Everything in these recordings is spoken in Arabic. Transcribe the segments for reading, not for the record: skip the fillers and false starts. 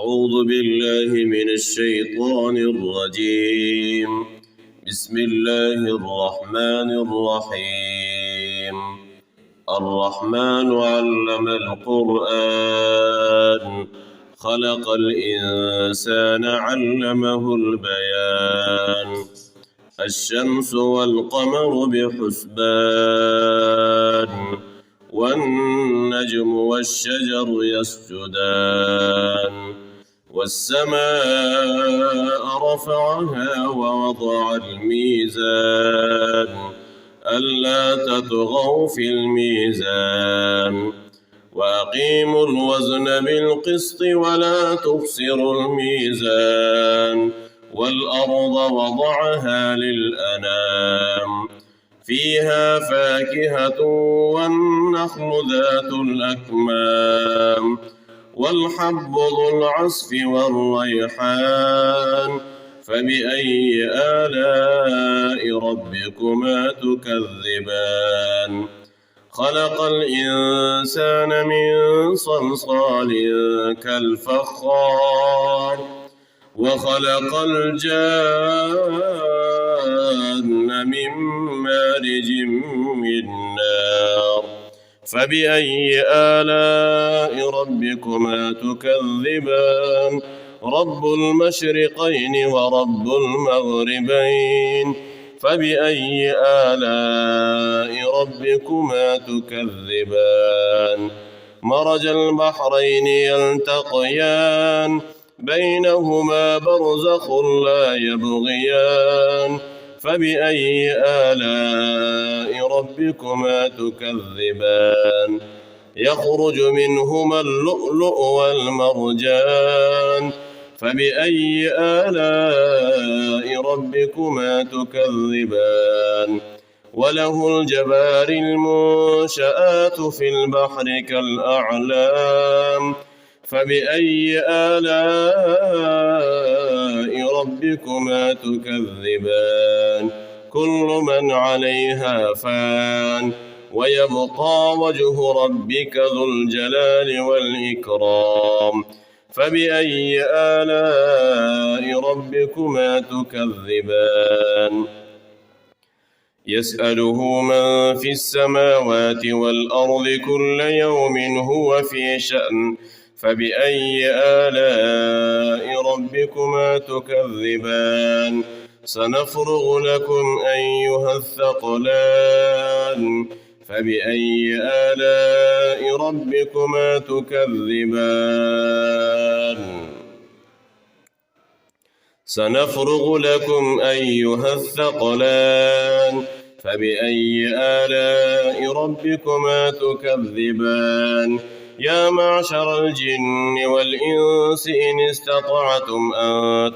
أعوذ بالله من الشيطان الرجيم. بسم الله الرحمن الرحيم. الرحمن علم القرآن خلق الإنسان علمه البيان. الشمس والقمر بحسبان والنجم والشجر يسجدان والسماء رفعها ووضع الميزان ألا تطغوا في الميزان وأقيموا الوزن بالقسط ولا تخسروا الميزان والأرض وضعها للأنام فيها فاكهة والنخل ذات الأكمام والحب ذو العصف والريحان فبأي آلاء ربكما تكذبان خلق الإنسان من صلصال كالفخار وخلق الجان من مارج من نار فبأي آلاء ربكما تكذبان رب المشرقين ورب المغربين فبأي آلاء ربكما تكذبان مرج البحرين يلتقيان بينهما برزخ لا يبغيان فبأي آلاء ربكما تكذبان يخرج منهما اللؤلؤ والمرجان فبأي آلاء ربكما تكذبان وله الجوار المنشآت في البحر كالأعلام فبأي آلاء ربكما تكذبان كل من عليها فان ويبقى وجه ربك ذو الجلال والإكرام فبأي آلاء ربكما تكذبان يسأله من في السماوات والأرض كل يوم هو في شأن فبأي آلاء ربكما تكذبان سنفرغ لكم أيها الثقلان فبأي آلاء ربكما تكذبان سنفرغ لكم أيها الثقلان فبأي آلاء ربكما تكذبان يا معشر الجن والإنس إن استطعتم أن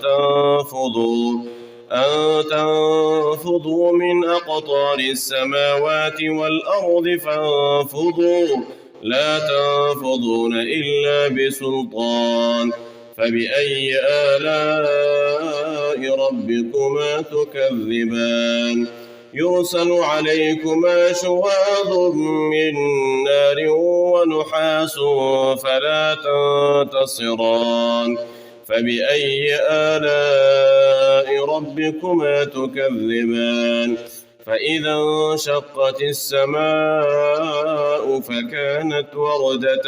تنفضوا من أقطار السماوات والأرض فانفضوا لا تنفضون إلا بسلطان فبأي آلاء ربكما تكذبان يرسل عليكما شواظ من نار ونحاس فلا تنتصران فبأي آلاء ربكما تكذبان فإذا انشقت السماء فكانت وردة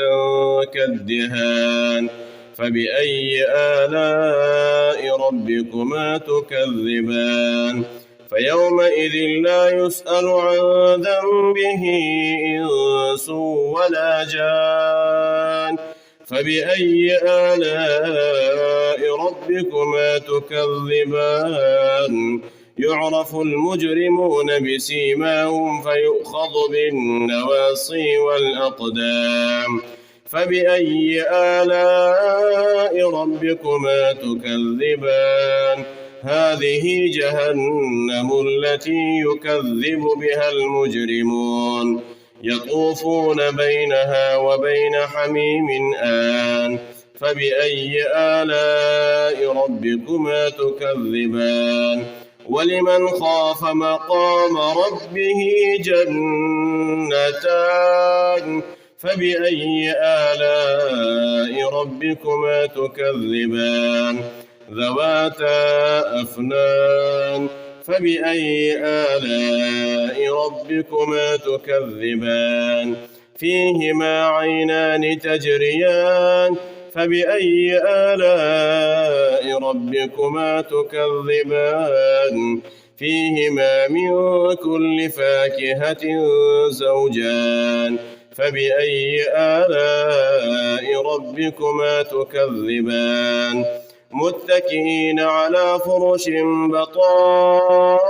كالدهان فبأي آلاء ربكما تكذبان فيومئذ لا يسأل عن ذنبه إنس ولا جان فبأي آلاء ربكما تكذبان يعرف المجرمون بسيماهم فيؤخذ بالنواصي والأقدام فبأي آلاء ربكما تكذبان هذه جهنم التي يكذب بها المجرمون يطوفون بينها وبين حميم آن فبأي آلاء ربكما تكذبان ولمن خاف مقام ربه جنتان فبأي آلاء ربكما تكذبان ذواتا أفنان فبأي آلاء ربكما تكذبان فيهما عينان تجريان فبأي آلاء ربكما تكذبان فيهما من كل فاكهة زوجان فبأي آلاء ربكما تكذبان متكئين على فرش بطائنها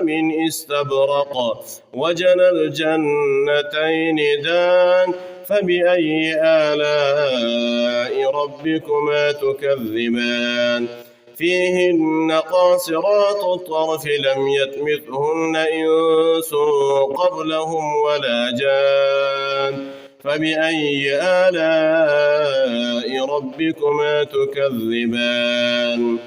من استبرق وجنى الجنتين دان فبأي آلاء ربكما تكذبان فيهن قاصرات الطرف لم يطمثهن إنس قبلهم ولا جان فبأي آلاء ربكما تكذبان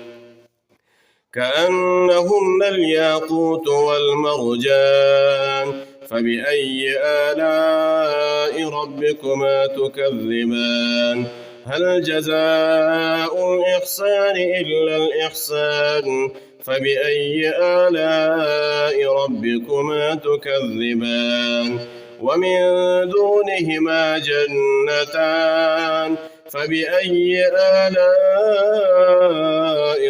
كأنهن الياقوت والمرجان فبأي آلاء ربكما تكذبان هل جزاء الإحسان إلا الإحسان فبأي آلاء ربكما تكذبان ومن دونهما جنتان فبأي آلاء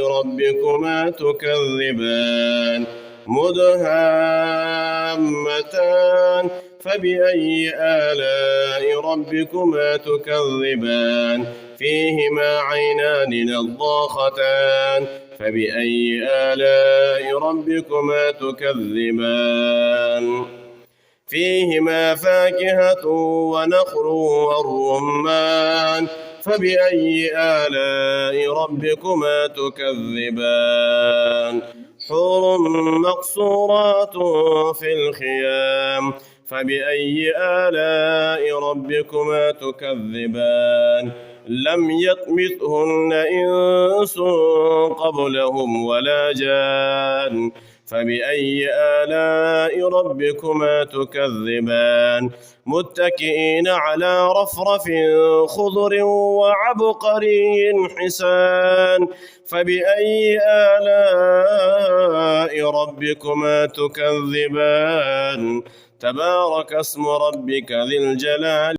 ربكما تكذبان مدهامتان فبأي آلاء ربكما تكذبان فيهما عينان نضاختان فبأي آلاء ربكما تكذبان فيهما فاكهة ونخل والرمان فبأي آلاء ربكما تكذبان حور مقصورات في الخيام فبأي آلاء ربكما تكذبان لم يطمثهن إنس قبلهم ولا جان فبأي آلاء ربكما تكذبان متكئين على رفرف خضر وعبقري حسان فبأي آلاء ربكما تكذبان تبارك اسم ربك ذي الجلال